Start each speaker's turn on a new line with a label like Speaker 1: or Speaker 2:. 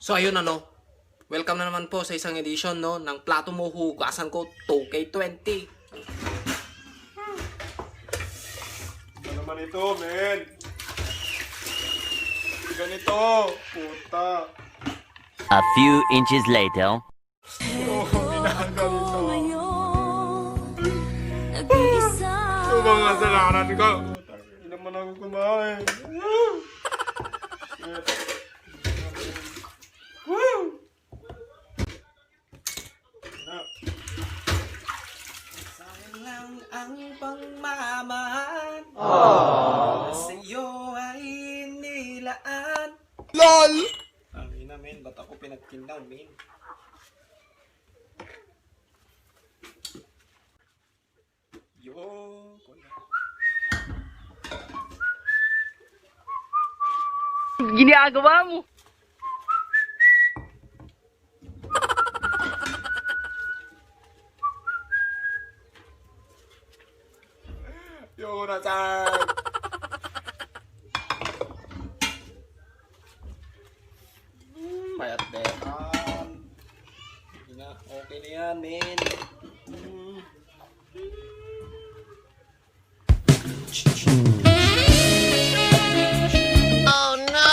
Speaker 1: So ayun welcome na naman po sa isang edition ng Plato Mo Hugasan Ko 2K20.
Speaker 2: Ano naman ito, men? Ganito, puta.
Speaker 3: A few inches later.
Speaker 2: Ito mga kasalanan ko. Hindi naman ako kumain.
Speaker 1: Sayang lang ang pangmamahal sa iyo ay nilaan.
Speaker 2: LOL!
Speaker 1: Ang ina, men, ba't ako pinagkindaw, men? Yo, kuya.
Speaker 4: Ginagawa mo.
Speaker 2: Yo, Nazar!
Speaker 1: Mayat dekan. Okay na yan, men.
Speaker 4: Oh no!